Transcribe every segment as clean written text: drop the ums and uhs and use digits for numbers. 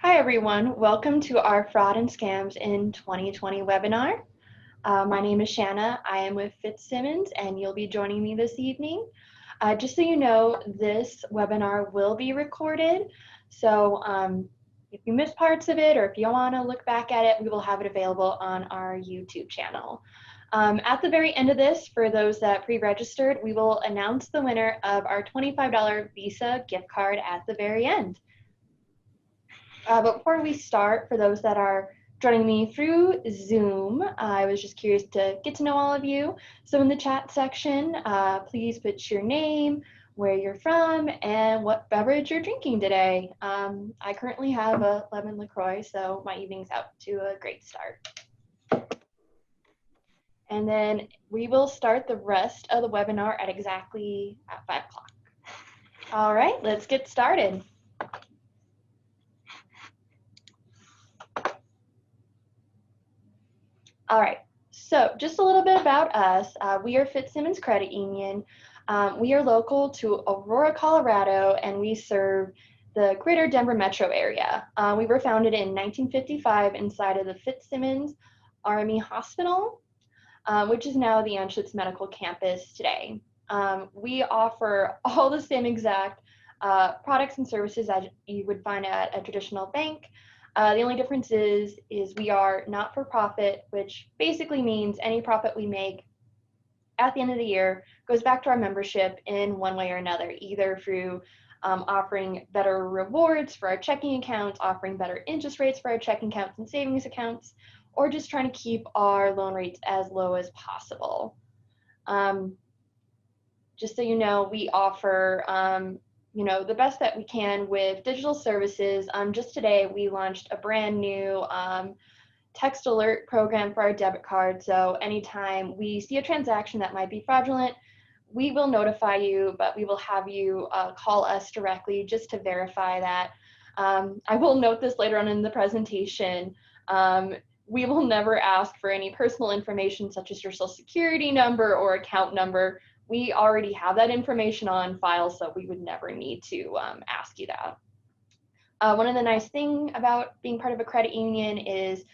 Hi everyone, welcome to our Fraud and Scams in 2020 webinar. My name is Shanna, I am with Fitzsimons and you'll be joining me this evening. Just so you know, this webinar will be recorded, so if you miss parts of it or if you want to look back at it, we will have it available on our YouTube channel. At the very end of this, for those that pre-registered, we will announce the winner of our $25 Visa gift card at the very end. But before we start, for those that are joining me through Zoom, I was just curious to get to know all of you. So in the chat section, please put your name, where you're from, and what beverage you're drinking today. I currently have a lemon LaCroix, so my evening's out to a great start. And then we will start the rest of the webinar at exactly 5 o'clock. All right, let's get started. All right, so just a little bit about us. We are Fitzsimons Credit Union. We are local to Aurora, Colorado, and we serve the greater Denver metro area. We were founded in 1955 inside of the Fitzsimons Army Hospital, which is now the Anschutz Medical Campus today. We offer all the same exact products and services as you would find at a traditional bank. The only difference is we are not-for-profit, which basically means any profit we make at the end of the year goes back to our membership in one way or another, either through offering better rewards for our checking accounts, offering better interest rates for our checking accounts and savings accounts, or just trying to keep our loan rates as low as possible. Just so you know, we offer the best that we can with digital services. Just today, we launched a brand new text alert program for our debit card. So anytime we see a transaction that might be fraudulent, we will notify you, but we will have you call us directly just to verify that. I will note this later on in the presentation. We will never ask for any personal information such as your social security number or account number. We already have that information on file, so we would never need to ask you that. One of the nice things about being part of a credit union is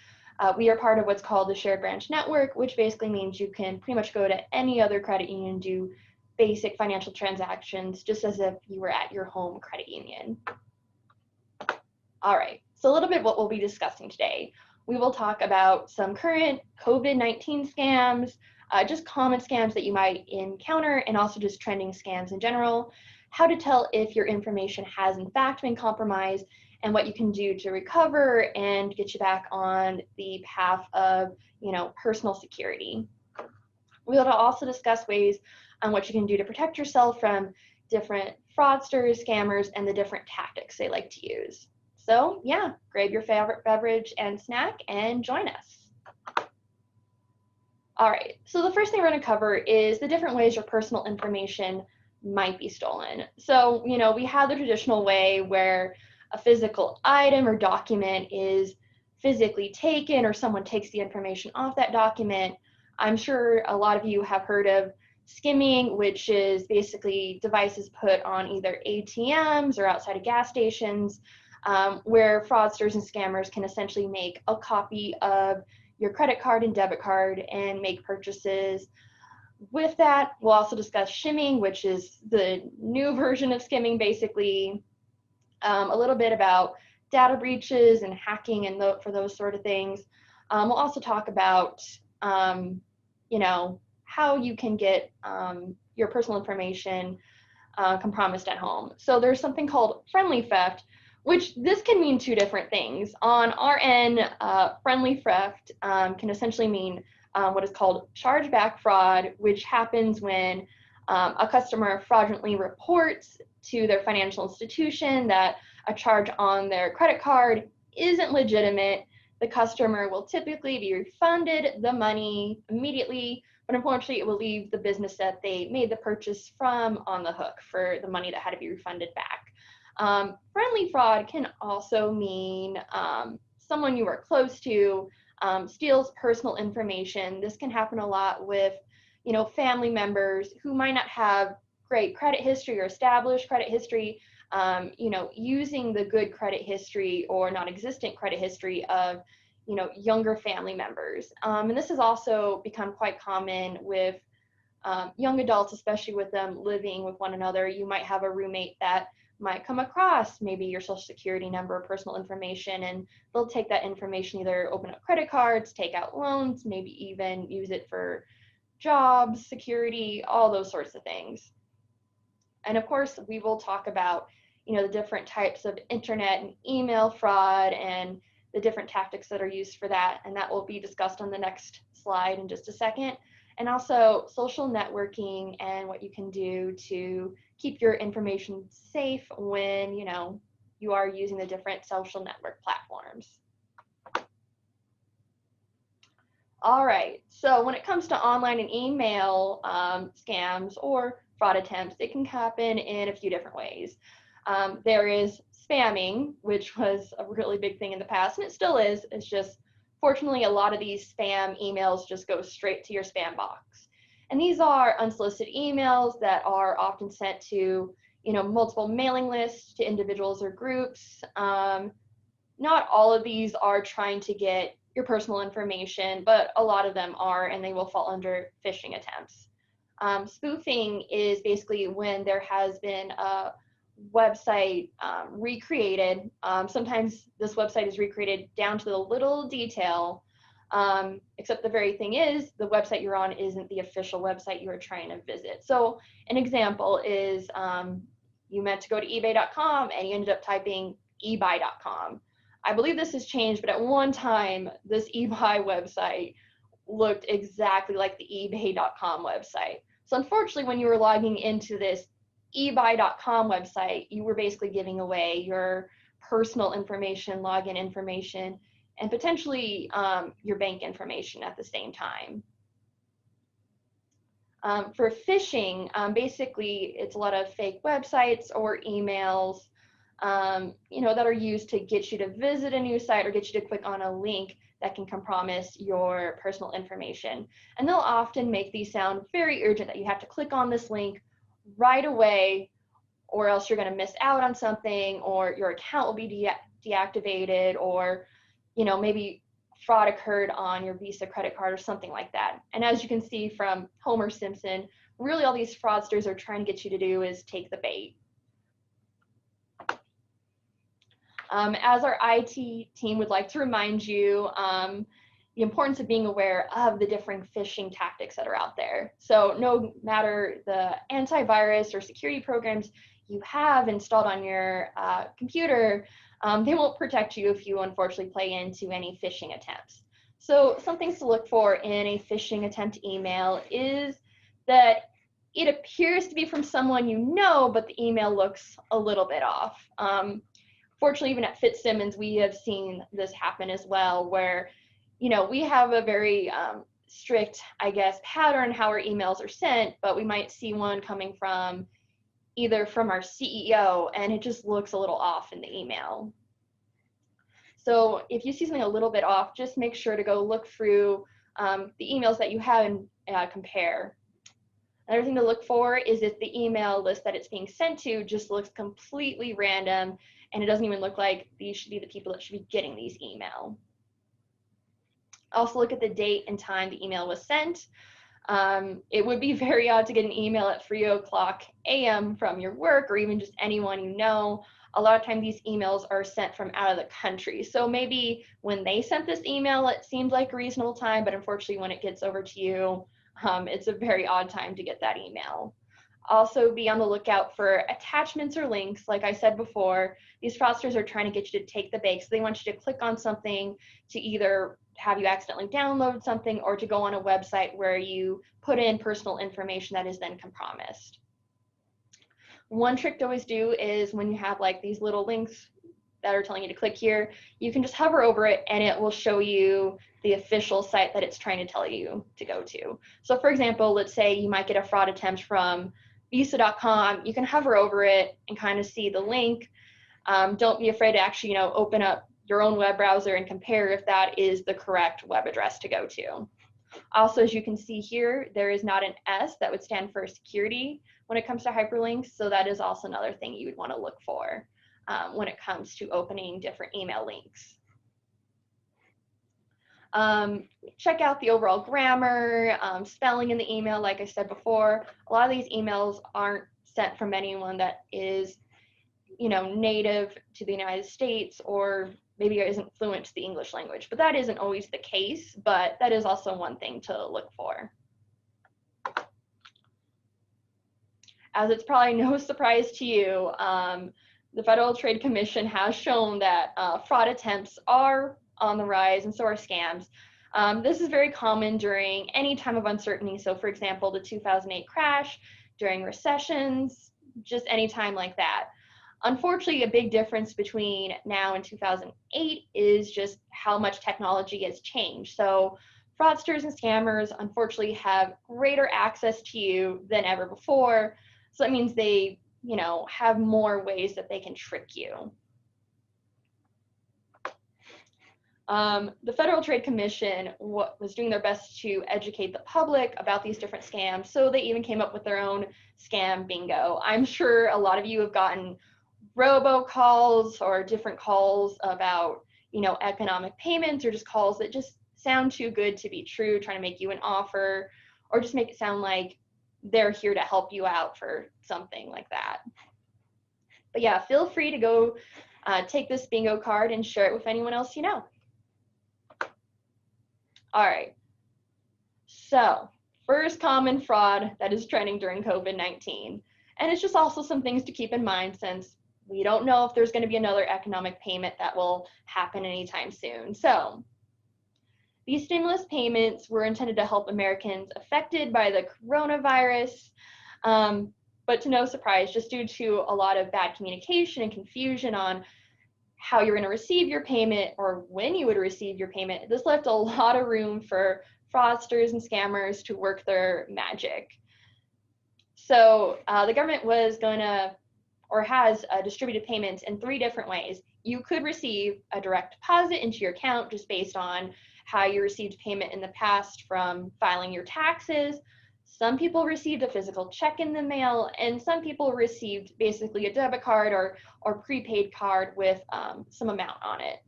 we are part of what's called the Shared Branch Network, which basically means you can pretty much go to any other credit union and do basic financial transactions, just as if you were at your home credit union. All right, so a little bit what we'll be discussing today. We will talk about some current COVID-19 scams, just common scams that you might encounter, and also just trending scams in general, how to tell if your information has in fact been compromised, and what you can do to recover and get you back on the path of, personal security. We'll also discuss ways on what you can do to protect yourself from different fraudsters, scammers, and the different tactics they like to use. So yeah, grab your favorite beverage and snack and join us. All right, so the first thing we're going to cover is the different ways your personal information might be stolen. So, we have the traditional way where a physical item or document is physically taken or someone takes the information off that document. I'm sure a lot of you have heard of skimming, which is basically devices put on either ATMs or outside of gas stations, where fraudsters and scammers can essentially make a copy of your credit card and debit card and make purchases. With that, we'll also discuss shimming, which is the new version of skimming, basically. A little bit about data breaches and hacking and for those sort of things. We'll also talk about, how you can get your personal information compromised at home. So there's something called friendly theft, which this can mean two different things. On our end, friendly theft can essentially mean what is called chargeback fraud, which happens when a customer fraudulently reports to their financial institution that a charge on their credit card isn't legitimate. The customer will typically be refunded the money immediately, but unfortunately it will leave the business that they made the purchase from on the hook for the money that had to be refunded back. Friendly fraud can also mean someone you are close to steals personal information. This can happen a lot with, family members who might not have great credit history or established credit history, using the good credit history or non-existent credit history of, younger family members. And this has also become quite common with young adults, especially with them living with one another. You might have a roommate that might come across maybe your social security number or personal information, and they'll take that information, either open up credit cards, take out loans, maybe even use it for jobs, security, all those sorts of things. And of course, we will talk about, the different types of internet and email fraud and the different tactics that are used for that. And that will be discussed on the next slide in just a second. And also social networking and what you can do to keep your information safe when, you are using the different social network platforms. All right, so when it comes to online and email scams or fraud attempts, it can happen in a few different ways. There is spamming, which was a really big thing in the past, and it still is. It's just, fortunately, a lot of these spam emails just go straight to your spam box. And these are unsolicited emails that are often sent to, multiple mailing lists to individuals or groups. Not all of these are trying to get your personal information, but a lot of them are, and they will fall under phishing attempts. Spoofing is basically when there has been a website recreated. Sometimes this website is recreated down to the little detail, except the very thing is the website you're on isn't the official website you are trying to visit. So an example is you meant to go to ebay.com and you ended up typing ebuy.com. I believe this has changed, but at one time this eBuy website looked exactly like the ebay.com website. So unfortunately, when you were logging into this ebuy.com website, you were basically giving away your personal information, login information, and potentially your bank information at the same time. For phishing, basically it's a lot of fake websites or emails that are used to get you to visit a new site or get you to click on a link that can compromise your personal information. And they'll often make these sound very urgent, that you have to click on this link right away, or else you're going to miss out on something, or your account will be deactivated, or maybe fraud occurred on your Visa credit card or something like that. And as you can see from Homer Simpson, really all these fraudsters are trying to get you to do is take the bait. As our IT team would like to remind you, the importance of being aware of the different phishing tactics that are out there. So no matter the antivirus or security programs you have installed on your computer, they won't protect you if you unfortunately play into any phishing attempts. So some things to look for in a phishing attempt email is that it appears to be from someone you know, but the email looks a little bit off. Fortunately, even at Fitzsimons, we have seen this happen as well, where, we have a very strict, pattern how our emails are sent, but we might see one coming from either from our CEO, and it just looks a little off in the email. So if you see something a little bit off, just make sure to go look through the emails that you have and compare. Another thing to look for is if the email list that it's being sent to just looks completely random, and it doesn't even look like these should be the people that should be getting these emails. Also look at the date and time the email was sent. It would be very odd to get an email at 3:00 a.m. from your work or even just anyone you know. A lot of times these emails are sent from out of the country. So maybe when they sent this email, it seemed like a reasonable time, but unfortunately when it gets over to you, it's a very odd time to get that email. Also be on the lookout for attachments or links. Like I said before, these fraudsters are trying to get you to take the bait. So they want you to click on something to either have you accidentally download something or to go on a website where you put in personal information that is then compromised. One trick to always do is when you have like these little links that are telling you to click here, you can just hover over it and it will show you the official site that it's trying to tell you to go to. So for example, let's say you might get a fraud attempt from visa.com. You can hover over it and kind of see the link. Don't be afraid to actually, open up your own web browser and compare if that is the correct web address to go to. Also, as you can see here, there is not an S that would stand for security, when it comes to hyperlinks. So that is also another thing you would want to look for when it comes to opening different email links. Check out the overall grammar, spelling in the email. Like I said before, a lot of these emails aren't sent from anyone that is, native to the United States, or maybe isn't fluent to the English language, but that isn't always the case, but that is also one thing to look for. As it's probably no surprise to you, the Federal Trade Commission has shown that fraud attempts are on the rise, and so are scams. This is very common during any time of uncertainty. So for example, the 2008 crash, during recessions, just any time like that. Unfortunately, a big difference between now and 2008 is just how much technology has changed. So fraudsters and scammers unfortunately have greater access to you than ever before. So that means they, have more ways that they can trick you. The Federal Trade Commission was doing their best to educate the public about these different scams, so they even came up with their own scam bingo. I'm sure a lot of you have gotten ROBO calls or different calls about, economic payments, or just calls that just sound too good to be true, trying to make you an offer, or just make it sound like they're here to help you out for something like that. But yeah, feel free to go take this bingo card and share it with anyone else you know. All right, so first common fraud that is trending during COVID-19. And it's just also some things to keep in mind, since we don't know if there's going to be another economic payment that will happen anytime soon. So these stimulus payments were intended to help Americans affected by the coronavirus, but to no surprise, just due to a lot of bad communication and confusion on how you're going to receive your payment or when you would receive your payment, this left a lot of room for fraudsters and scammers to work their magic. So the government was going to, or has distributed payments in 3 different ways. You could receive a direct deposit into your account just based on how you received payment in the past from filing your taxes. Some people received a physical check in the mail, and some people received basically a debit card or prepaid card with some amount on it.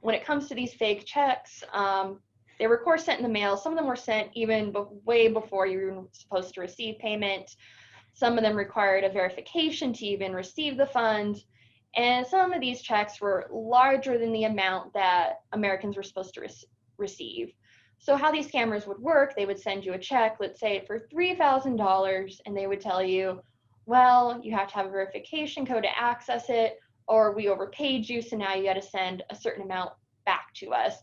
When it comes to these fake checks, they were of course sent in the mail. Some of them were sent even way before you were supposed to receive payment. Some of them required a verification to even receive the funds. And some of these checks were larger than the amount that Americans were supposed to receive. So how these scammers would work, they would send you a check, let's say for $3,000, and they would tell you, well, you have to have a verification code to access it, or we overpaid you, so now you got to send a certain amount back to us,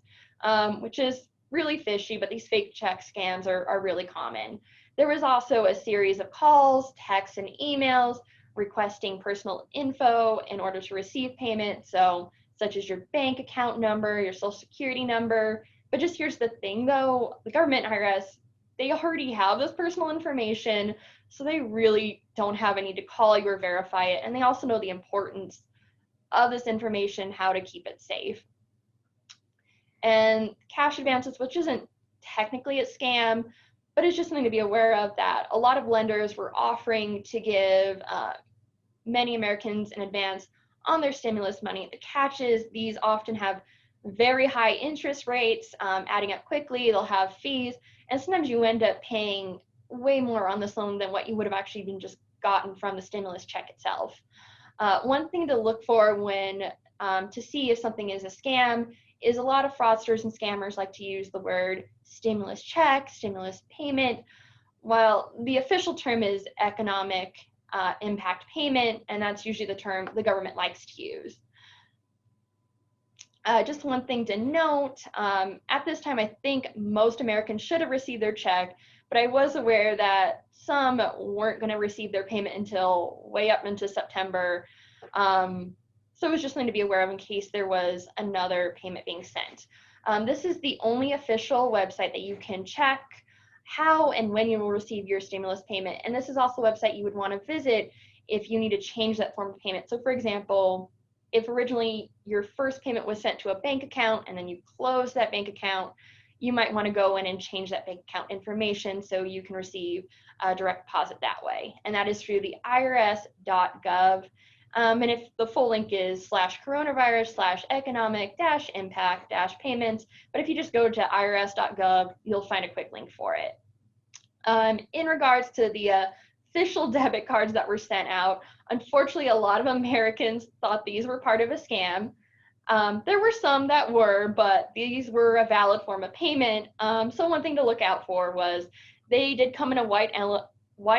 which is really fishy, but these fake check scams are really common. There was also a series of calls, texts, and emails requesting personal info in order to receive payment, so such as your bank account number, your social security number. But just here's the thing though, the government and IRS, they already have this personal information, so they really don't have a need to call you or verify it, and they also know the importance of this information, how to keep it safe. And cash advances, which isn't technically a scam, but it's just something to be aware of, that a lot of lenders were offering to give many Americans in advance on their stimulus money. The catch is these often have very high interest rates, adding up quickly. They'll have fees, and sometimes you end up paying way more on this loan than what you would have actually been just gotten from the stimulus check itself. One thing to look for when to see if something is a scam is a lot of fraudsters and scammers like to use the word stimulus check, stimulus payment, while the official term is economic impact payment, and that's usually the term the government likes to use. Just one thing to note, at this time, I think most Americans should have received their check, but I was aware that some weren't going to receive their payment until way up into September. So it was just something to be aware of in case there was another payment being sent. This is the only official website that you can check how and when you will receive your stimulus payment. And this is also a website you would want to visit if you need to change that form of payment. So for example, if originally your first payment was sent to a bank account and then you closed that bank account, you might want to go in and change that bank account information so you can receive a direct deposit that way. And that is through the irs.gov. And if the full link is /coronavirus/economic-impact-payments, but if you just go to irs.gov, you'll find a quick link for it. In regards to the official debit cards that were sent out, unfortunately, a lot of Americans thought these were part of a scam. There were some that were, but these were a valid form of payment. So one thing to look out for was they did come in a white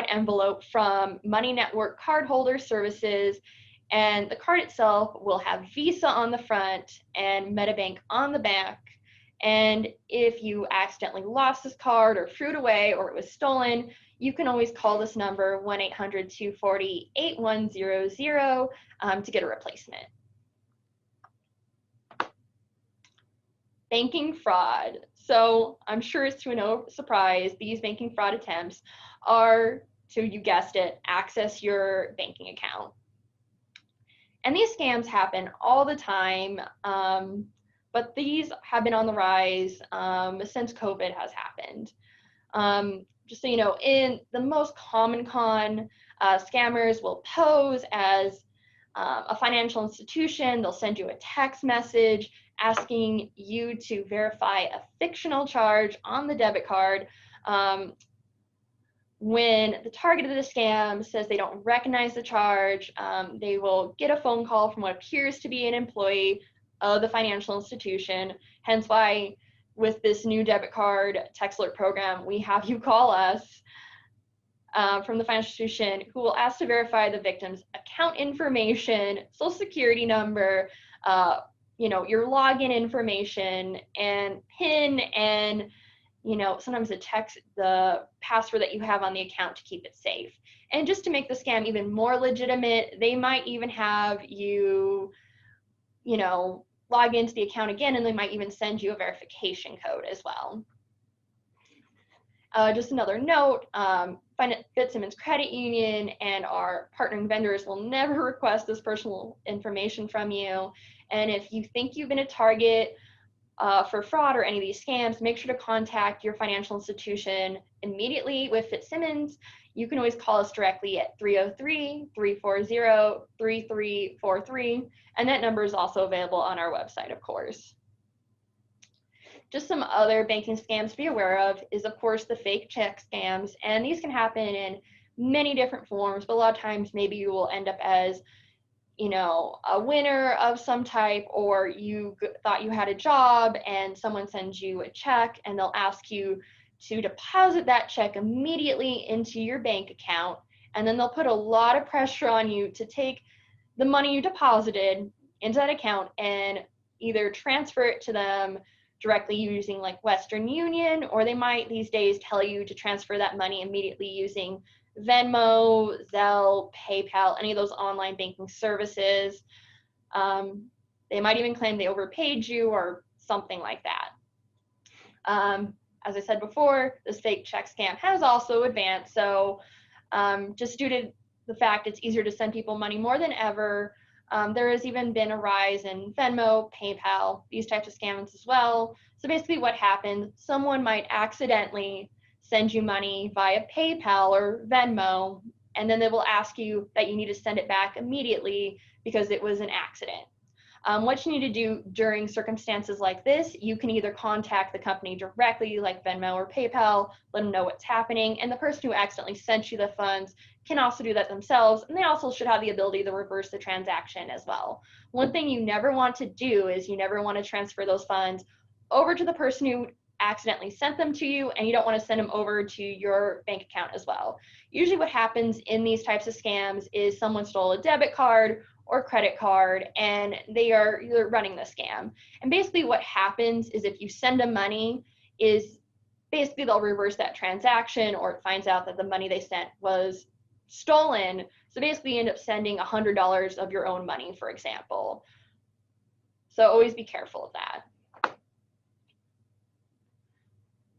envelope from Money Network Cardholder Services, and the card itself will have Visa on the front and MetaBank on the back. And if you accidentally lost this card or threw it away or it was stolen, you can always call this number 1-800-240-8100 to get a replacement. Banking fraud. So I'm sure it's to no surprise, these banking fraud attempts are to, you guessed it, access your banking account. And these scams happen all the time, but these have been on the rise since COVID has happened. Just so you know, in the most common con, scammers will pose as a financial institution. They'll send you a text message asking you to verify a fictional charge on the debit card. When the target of the scam says they don't recognize the charge, they will get a phone call from what appears to be an employee of the financial institution. Hence why with this new debit card text alert program, we have you call us from the financial institution who will ask to verify the victim's account information, social security number, your login information and PIN, and sometimes the password that you have on the account to keep it safe. And just to make the scam even more legitimate, they might even have you, log into the account again, and they might even send you a verification code as well. Just another note, Fitzsimons Credit Union and our partnering vendors will never request this personal information from you. And if you think you've been a target for fraud or any of these scams, make sure to contact your financial institution immediately with Fitzsimons. You can always call us directly at 303-340-3343, and that number is also available on our website, of course. Just some other banking scams to be aware of is, of course, the fake check scams, and these can happen in many different forms, but a lot of times maybe you will end up as a winner of some type, or you thought you had a job and someone sends you a check and they'll ask you to deposit that check immediately into your bank account, and then they'll put a lot of pressure on you to take the money you deposited into that account and either transfer it to them directly using like Western Union, or they might these days tell you to transfer that money immediately using Venmo, Zelle, PayPal, any of those online banking services. They might even claim they overpaid you or something like that. As I said before, this fake check scam has also advanced. So just due to the fact it's easier to send people money more than ever, there has even been a rise in Venmo, PayPal, these types of scams as well. So basically what happens, someone might accidentally send you money via PayPal or Venmo, and then they will ask you that you need to send it back immediately because it was an accident. What you need to do during circumstances like this, you can either contact the company directly, like Venmo or PayPal, let them know what's happening, and the person who accidentally sent you the funds can also do that themselves, and they also should have the ability to reverse the transaction as well. One thing you never want to do is you never want to transfer those funds over to the person who accidentally sent them to you, and you don't want to send them over to your bank account as well. Usually what happens in these types of scams is someone stole a debit card or credit card, and they're running the scam. And basically what happens is if you send them money, is basically they'll reverse that transaction, or it finds out that the money they sent was stolen. So basically you end up sending $100 of your own money, for example. So always be careful of that.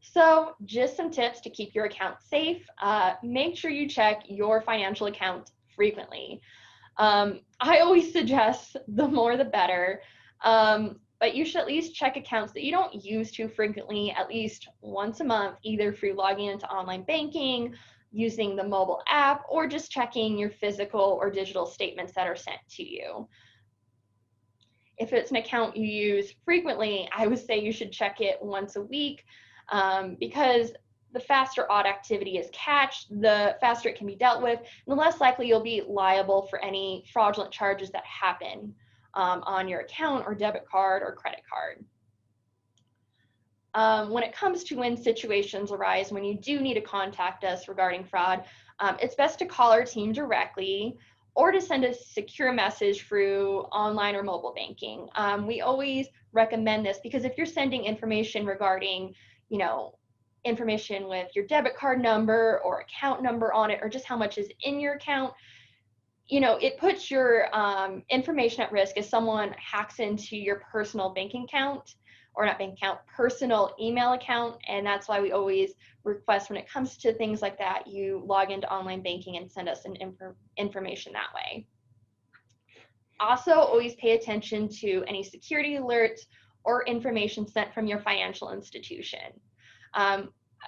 So just some tips to keep your account safe. Make sure you check your financial account frequently. I always suggest the more the better. but you should at least check accounts that you don't use too frequently, at least once a month, either through logging into online banking, using the mobile app, or just checking your physical or digital statements that are sent to you. If it's an account you use frequently, I would say you should check it once a week, because the faster odd activity is catched, the faster it can be dealt with, and the less likely you'll be liable for any fraudulent charges that happen on your account or debit card or credit card. When it comes to when situations arise when you do need to contact us regarding fraud, it's best to call our team directly or to send a secure message through online or mobile banking. We always recommend this because if you're sending information regarding, information with your debit card number or account number on it, or just how much is in your account, it puts your information at risk if someone hacks into your personal banking account, or not bank account, personal email account. And that's why we always request when it comes to things like that, you log into online banking and send us an information that way. Also, always pay attention to any security alerts or information sent from your financial institution.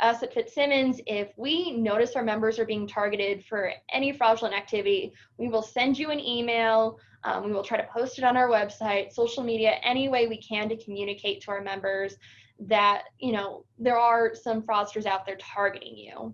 Us at Fitzsimons, if we notice our members are being targeted for any fraudulent activity, we will send you an email. We will try to post it on our website, social media, any way we can to communicate to our members that, there are some fraudsters out there targeting you.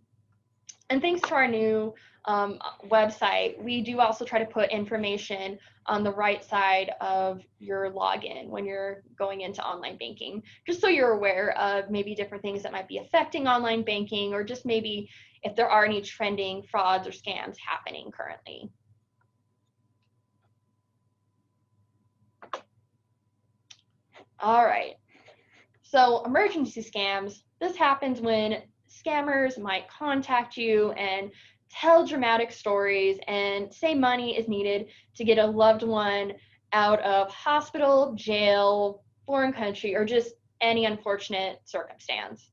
And thanks to our new website, we do also try to put information on the right side of your login when you're going into online banking, just so you're aware of maybe different things that might be affecting online banking, or just maybe if there are any trending frauds or scams happening currently. All right, so emergency scams. This happens when scammers might contact you and tell dramatic stories and say money is needed to get a loved one out of hospital, jail, foreign country, or just any unfortunate circumstance.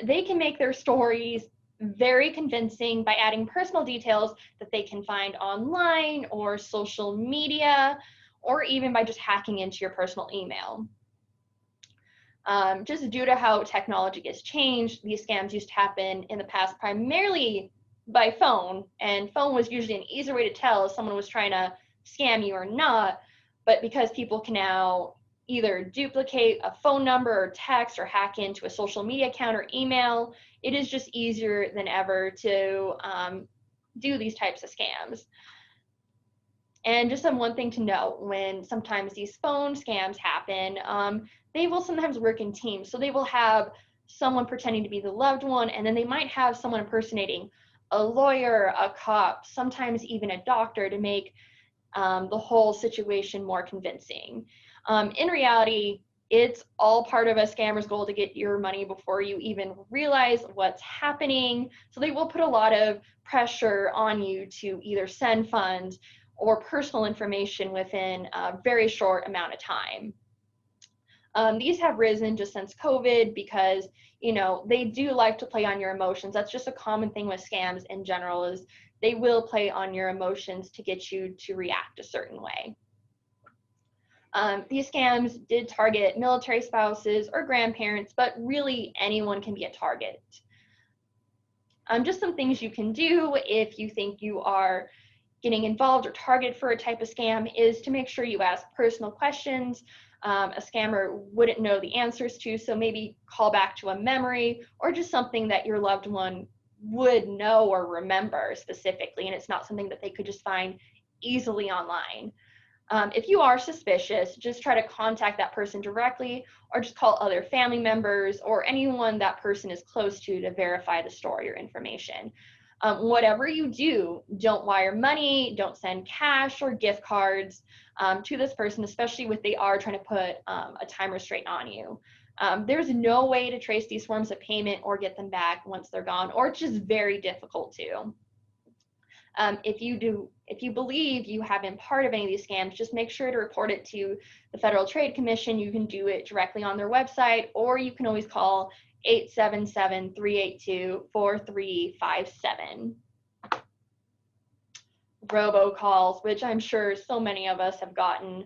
They can make their stories very convincing by adding personal details that they can find online or social media, or even by just hacking into your personal email. Just due to how technology has changed, these scams used to happen in the past primarily by phone, and phone was usually an easier way to tell if someone was trying to scam you or not. But because people can now either duplicate a phone number or text, or hack into a social media account or email, it is just easier than ever to do these types of scams. And just one thing to note, when sometimes these phone scams happen, they will sometimes work in teams. So they will have someone pretending to be the loved one, and then they might have someone impersonating a lawyer, a cop, sometimes even a doctor, to make the whole situation more convincing. In reality, it's all part of a scammer's goal to get your money before you even realize what's happening. So they will put a lot of pressure on you to either send funds or personal information within a very short amount of time. These have risen just since COVID because, they do like to play on your emotions. That's just a common thing with scams in general, is they will play on your emotions to get you to react a certain way. These scams did target military spouses or grandparents, but really anyone can be a target. Just some things you can do if you think you are getting involved or targeted for a type of scam is to make sure you ask personal questions a scammer wouldn't know the answers to, so maybe call back to a memory or just something that your loved one would know or remember specifically, and it's not something that they could just find easily online. If you are suspicious, just try to contact that person directly, or just call other family members or anyone that person is close to verify the story or information. Whatever you do, don't wire money, don't send cash or gift cards to this person, especially if they are trying to put a time restraint on you. There's no way to trace these forms of payment or get them back once they're gone, or it's just very difficult to. If you believe you have been part of any of these scams, just make sure to report it to the Federal Trade Commission. You can do it directly on their website, or you can always call 877-382-4357. ROBO calls, which I'm sure so many of us have gotten.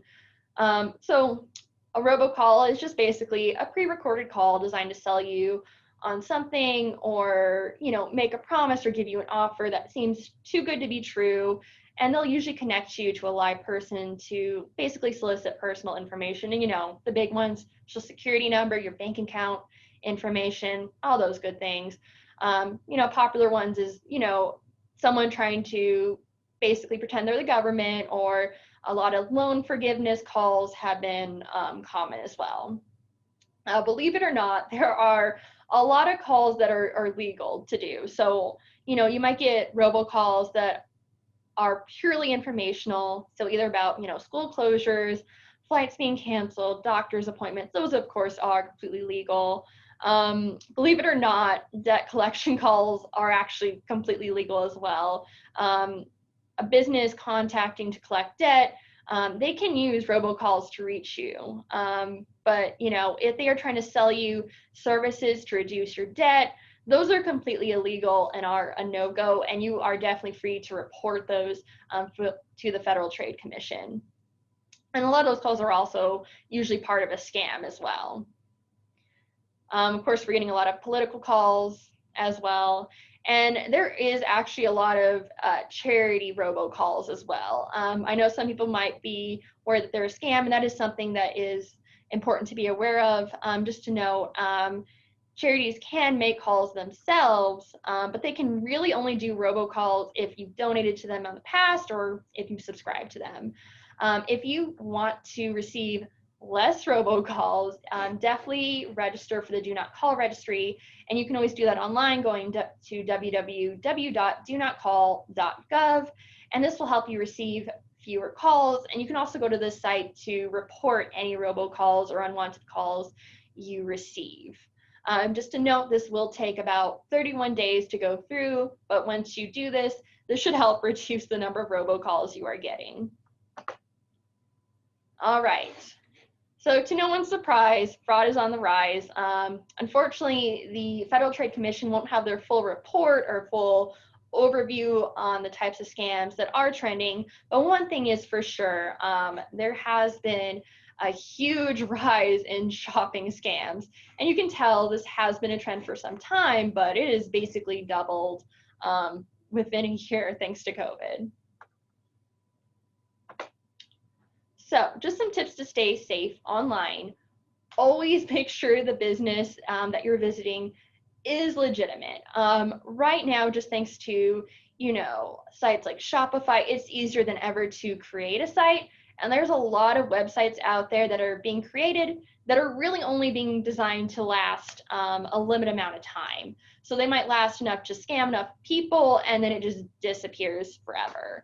So A robocall is just basically a pre-recorded call designed to sell you on something, or make a promise or give you an offer that seems too good to be true, and they'll usually connect you to a live person to basically solicit personal information. And the big ones: social security number, your bank account information, all those good things. Popular ones is someone trying to basically pretend they're the government, or a lot of loan forgiveness calls have been common as well. Believe it or not, there are a lot of calls that are legal to do. So, you might get robocalls that are purely informational. So either about, school closures, flights being canceled, doctor's appointments. Those, of course, are completely legal. Believe it or not, debt collection calls are actually completely legal as well. A business contacting to collect debt, they can use robocalls to reach you. But if they are trying to sell you services to reduce your debt, those are completely illegal and are a no-go, and you are definitely free to report those to the Federal Trade Commission. And a lot of those calls are also usually part of a scam as well. Of course, we're getting a lot of political calls as well. And there is actually a lot of charity robocalls as well. I know some people might be aware that they're a scam, and that is something that is important to be aware of. Just to know, charities can make calls themselves, but they can really only do robocalls if you've donated to them in the past or if you subscribe to them. If you want to receive less robocalls, definitely register for the Do Not Call registry, and you can always do that online going to www.donotcall.gov, and this will help you receive fewer calls. And you can also go to this site to report any robocalls or unwanted calls you receive. Just to note, this will take about 31 days to go through, but once you do this, this should help reduce the number of robocalls you are getting. All right. So to no one's surprise, fraud is on the rise. Unfortunately, the Federal Trade Commission won't have their full report or full overview on the types of scams that are trending, but one thing is for sure, there has been a huge rise in shopping scams, and you can tell this has been a trend for some time, but it is basically doubled within a year thanks to COVID. So just some tips to stay safe online. Always make sure the business that you're visiting is legitimate. Right now, just thanks to, sites like Shopify, it's easier than ever to create a site. And there's a lot of websites out there that are being created that are really only being designed to last a limited amount of time. So they might last enough to scam enough people, and then it just disappears forever.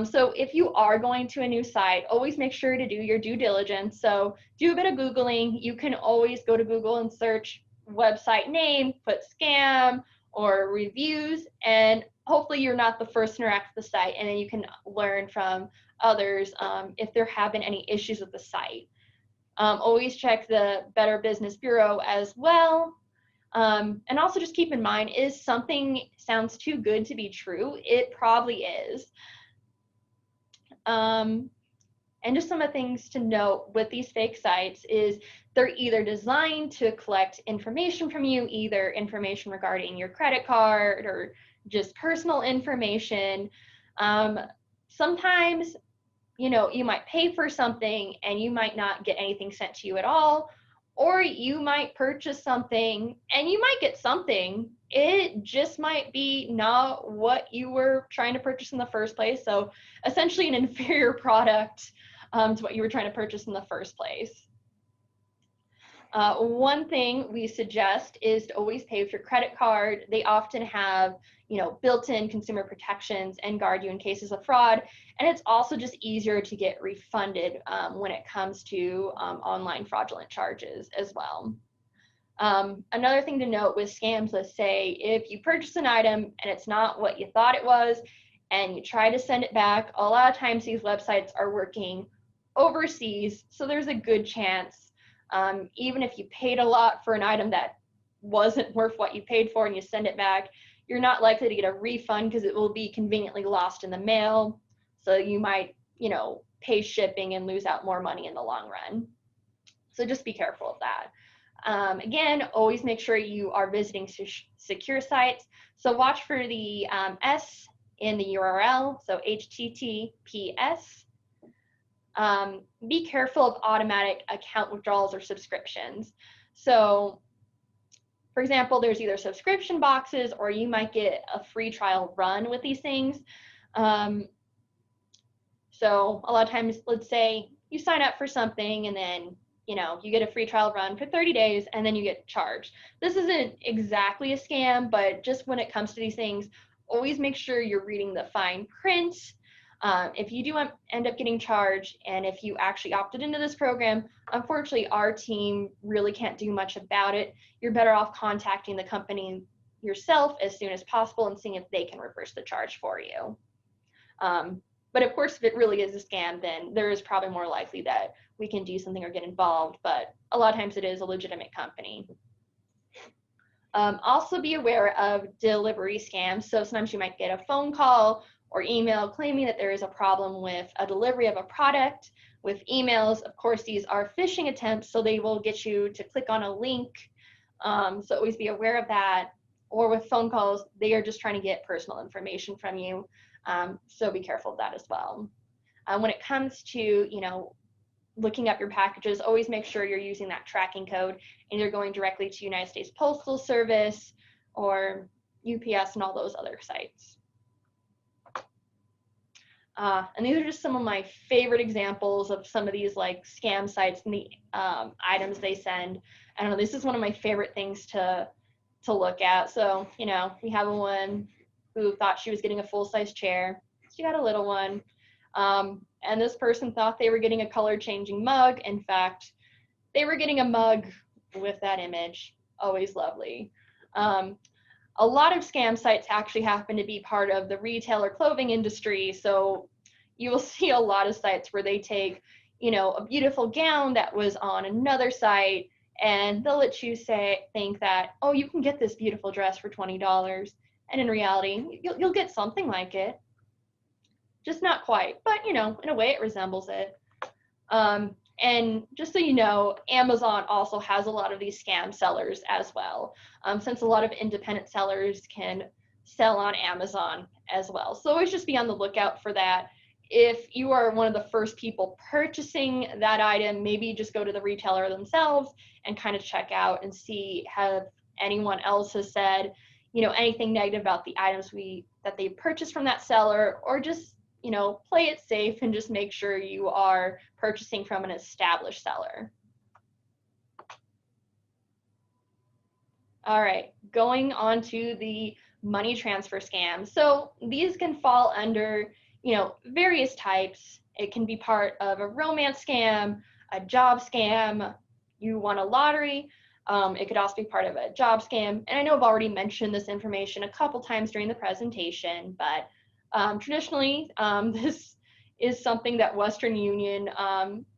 So if you are going to a new site, always make sure to do your due diligence. So do a bit of Googling. You can always go to Google and search website name, put scam or reviews, and hopefully you're not the first to interact with the site, and then you can learn from others if there have been any issues with the site. Always check the Better Business Bureau as well. And also just keep in mind, if something sounds too good to be true, it probably is. And just some of the things to note with these fake sites is they're either designed to collect information from you, either information regarding your credit card or just personal information. Sometimes, you might pay for something and you might not get anything sent to you at all, or you might purchase something and you might get something. It just might be not what you were trying to purchase in the first place. So essentially an inferior product to what you were trying to purchase in the first place. One thing we suggest is to always pay with your credit card. They often have, built-in consumer protections and guard you in cases of fraud. And it's also just easier to get refunded when it comes to online fraudulent charges as well. Another thing to note with scams, let's say if you purchase an item and it's not what you thought it was and you try to send it back, a lot of times these websites are working overseas, so there's a good chance, even if you paid a lot for an item that wasn't worth what you paid for and you send it back, you're not likely to get a refund because it will be conveniently lost in the mail. So you might, pay shipping and lose out more money in the long run. So just be careful of that. Again, always make sure you are visiting secure sites. So watch for the S in the URL, so HTTPS. Be careful of automatic account withdrawals or subscriptions. So, for example, there's either subscription boxes or you might get a free trial run with these things. So a lot of times, let's say you sign up for something and then you get a free trial run for 30 days and then you get charged. This isn't exactly a scam, but just when it comes to these things, always make sure you're reading the fine print. If you do end up getting charged, and if you actually opted into this program, unfortunately, our team really can't do much about it. You're better off contacting the company yourself as soon as possible and seeing if they can reverse the charge for you. But of course, if it really is a scam, then there is probably more likely that we can do something or get involved, but a lot of times it is a legitimate company. Also be aware of delivery scams. So sometimes you might get a phone call or email claiming that there is a problem with a delivery of a product. With emails, of course, these are phishing attempts, so they will get you to click on a link. So always be aware of that. Or with phone calls, they are just trying to get personal information from you. So be careful of that as well. When it comes to, looking up your packages, always make sure you're using that tracking code and you're going directly to United States Postal Service or UPS and all those other sites. And these are just some of my favorite examples of some of these like scam sites and the items they send. I don't know, this is one of my favorite things to look at. So, we have a one who thought she was getting a full-size chair. She got a little one. And this person thought they were getting a color-changing mug. In fact, they were getting a mug with that image. Always lovely. A lot of scam sites actually happen to be part of the retail or clothing industry. So you will see a lot of sites where they take, a beautiful gown that was on another site, and they'll let you think that, oh, you can get this beautiful dress for $20. And in reality, you'll get something like it. Just not quite, but in a way it resembles it. And just so you know, Amazon also has a lot of these scam sellers as well, since a lot of independent sellers can sell on Amazon as well. So always just be on the lookout for that. If you are one of the first people purchasing that item, maybe just go to the retailer themselves and kind of check out and see have anyone else has said, anything negative about the items that they purchased from that seller, or just play it safe and just make sure you are purchasing from an established seller. All right, going on to the money transfer scams. So these can fall under, various types. It can be part of a romance scam, a job scam, you won a lottery. It could also be part of a job scam. And I know I've already mentioned this information a couple times during the presentation, but traditionally, this is something that Western Union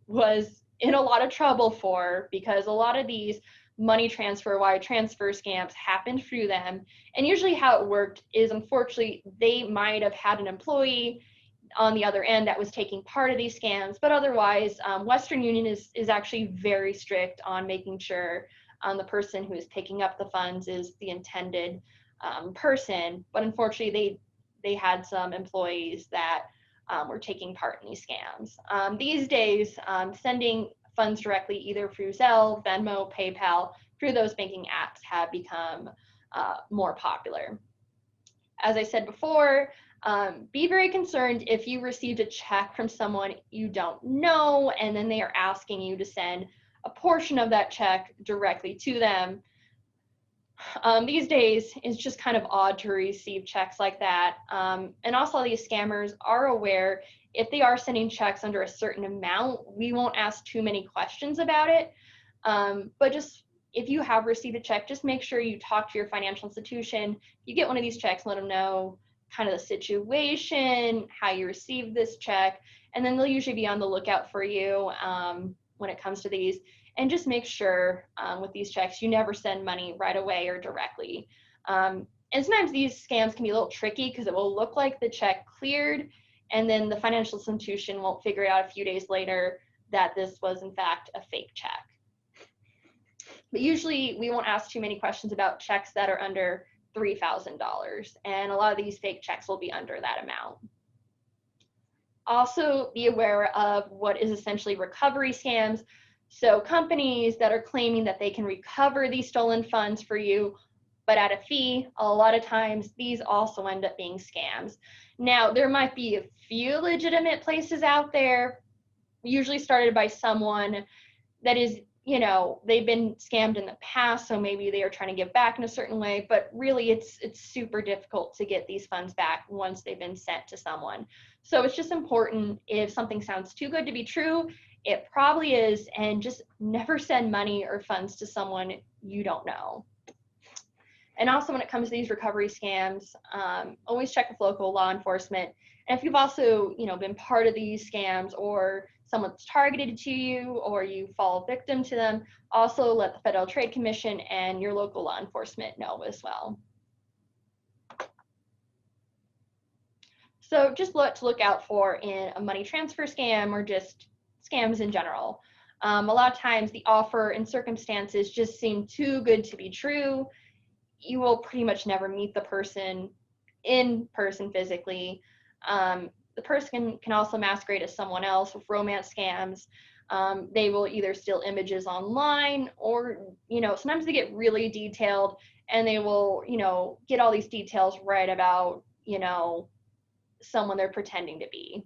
was in a lot of trouble for, because a lot of these money transfer, wire transfer scams happened through them. And usually how it worked is, unfortunately, they might have had an employee on the other end that was taking part of these scams, but otherwise, Western Union is actually very strict on making sure the person who is picking up the funds is the intended person. But unfortunately, they had some employees that were taking part in these scams. These days, sending funds directly either through Zelle, Venmo, PayPal, through those banking apps have become more popular. As I said before, be very concerned if you received a check from someone you don't know and then they are asking you to send a portion of that check directly to them. These days, it's just kind of odd to receive checks like that. And also, these scammers are aware if they are sending checks under a certain amount, we won't ask too many questions about it. But just if you have received a check, just make sure you talk to your financial institution. You get one of these checks, let them know kind of the situation, how you received this check, and then they'll usually be on the lookout for you when it comes to these. And just make sure with these checks, you never send money right away or directly. And sometimes these scams can be a little tricky because it will look like the check cleared, and then the financial institution won't figure out a few days later that this was in fact a fake check. But usually we won't ask too many questions about checks that are under $3,000, and a lot of these fake checks will be under that amount. Also be aware of what is essentially recovery scams. So companies that are claiming that they can recover these stolen funds for you, but at a fee, a lot of times these also end up being scams. Now, there might be a few legitimate places out there, usually started by someone that is, they've been scammed in the past, so maybe they are trying to give back in a certain way, but really it's super difficult to get these funds back once they've been sent to someone. So it's just important, if something sounds too good to be true, it probably is, and just never send money or funds to someone you don't know. And also when it comes to these recovery scams, always check with local law enforcement. And if you've also, been part of these scams, or someone's targeted to you, or you fall victim to them, also let the Federal Trade Commission and your local law enforcement know as well. So just what to look out for in a money transfer scam, or just scams in general. A lot of times the offer and circumstances just seem too good to be true. You will pretty much never meet the person in person physically. The person can also masquerade as someone else with romance scams. They will either steal images online, or, sometimes they get really detailed, and they will, get all these details right about, someone they're pretending to be.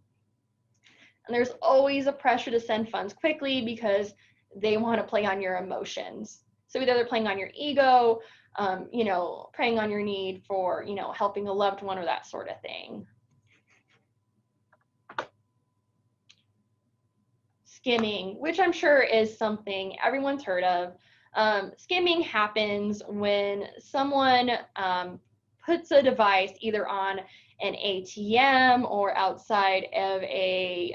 And there's always a pressure to send funds quickly because they want to play on your emotions. So either they're playing on your ego, preying on your need for, helping a loved one, or that sort of thing. Skimming, which I'm sure is something everyone's heard of. Skimming happens when someone puts a device either on an ATM or outside of a,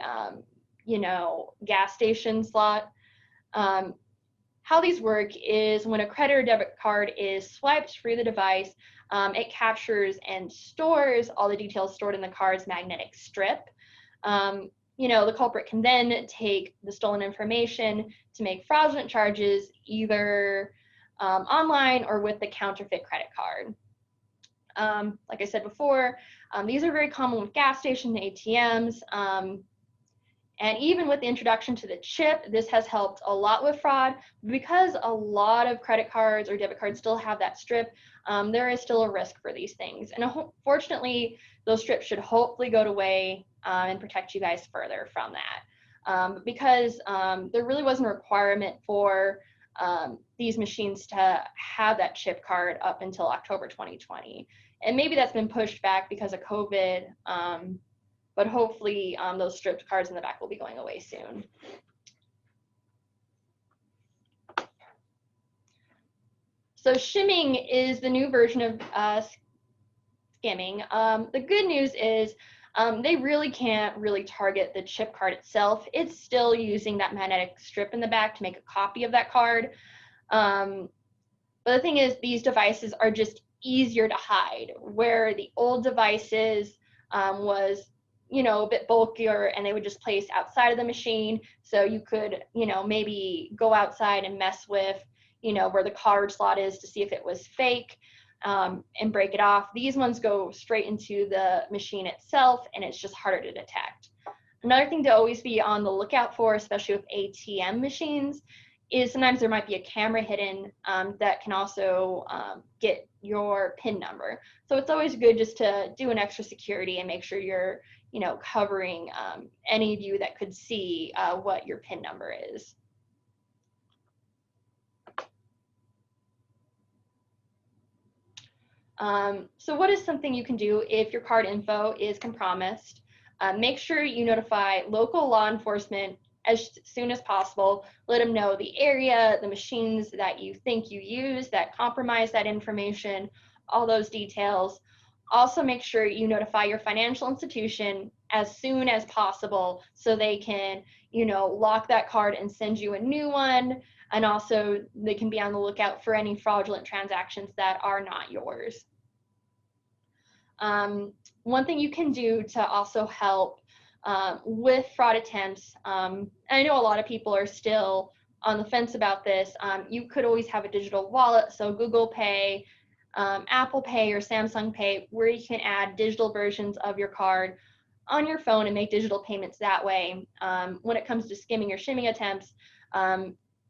gas station slot. How these work is when a credit or debit card is swiped through the device, it captures and stores all the details stored in the card's magnetic strip. The culprit can then take the stolen information to make fraudulent charges, either online or with the counterfeit credit card. Like I said before, these are very common with gas stations and ATMs. And even with the introduction to the chip, this has helped a lot with fraud. Because a lot of credit cards or debit cards still have that strip, there is still a risk for these things. And fortunately, those strips should hopefully go away and protect you guys further from that. Because there really wasn't a requirement for these machines to have that chip card up until October 2020. And maybe that's been pushed back because of COVID, but hopefully those stripped cards in the back will be going away soon. So shimming is the new version of skimming. The good news is they really can't target the chip card itself. It's still using that magnetic strip in the back to make a copy of that card. But the thing is, these devices are just easier to hide, where the old devices was a bit bulkier, and they would just place outside of the machine, so you could maybe go outside and mess with where the card slot is to see if it was fake, and break it off. These ones go straight into the machine itself, and it's just harder to detect. Another thing to always be on the lookout for, especially with ATM machines, is sometimes there might be a camera hidden that can also get your PIN number. So it's always good just to do an extra security and make sure you're covering any of you that could see what your PIN number is. So what is something you can do if your card info is compromised? Make sure you notify local law enforcement as soon as possible. Let them know the area, the machines that you think you use that compromise that information, all those details. Also make sure you notify your financial institution as soon as possible so they can, lock that card and send you a new one. And also they can be on the lookout for any fraudulent transactions that are not yours. One thing you can do to also help with fraud attempts, and I know a lot of people are still on the fence about this, you could always have a digital wallet, so Google Pay, Apple Pay, or Samsung Pay, where you can add digital versions of your card on your phone and make digital payments that way. When it comes to skimming or shimming attempts,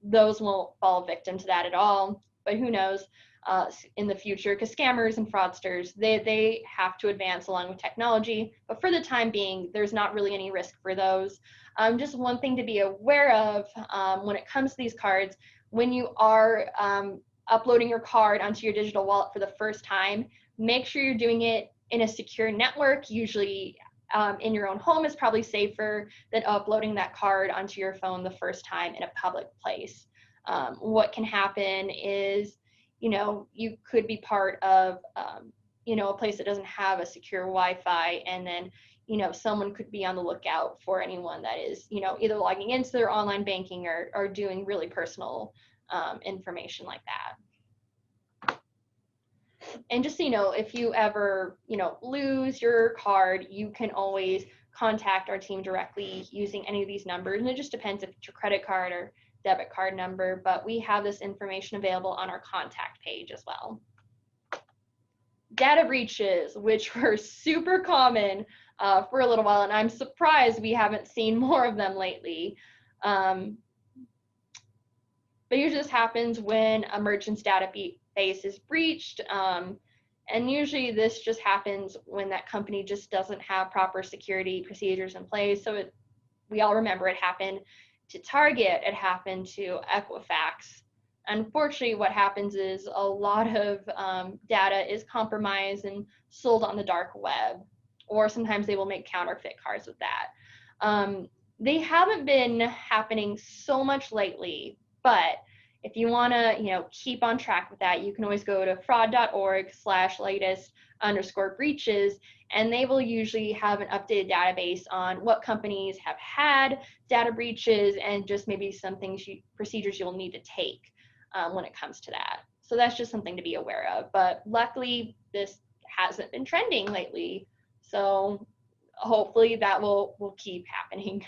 those won't fall victim to that at all, but who knows in the future, because scammers and fraudsters, they have to advance along with technology, but for the time being, there's not really any risk for those. Just one thing to be aware of when it comes to these cards, when you are uploading your card onto your digital wallet for the first time, make sure you're doing it in a secure network. Usually in your own home is probably safer than uploading that card onto your phone the first time in a public place. What can happen is, you could be part of, a place that doesn't have a secure Wi-Fi, and then, someone could be on the lookout for anyone that is, either logging into their online banking or doing really personal information like that. And just so you know, if you ever, lose your card, you can always contact our team directly using any of these numbers. And it just depends if it's your credit card or debit card number, but we have this information available on our contact page as well. Data breaches, which were super common for a little while, and I'm surprised we haven't seen more of them lately. But usually this happens when a merchant's database is breached, and usually this just happens when that company just doesn't have proper security procedures in place. So we all remember it happened to Target, it happened to Equifax. Unfortunately, what happens is a lot of data is compromised and sold on the dark web, or sometimes they will make counterfeit cards with that. They haven't been happening so much lately, but if you want to, keep on track with that, you can always go to fraud.org/latest_breaches, and they will usually have an updated database on what companies have had data breaches and just maybe some things, procedures you'll need to take when it comes to that. So that's just something to be aware of. But luckily, this hasn't been trending lately, so hopefully that will keep happening.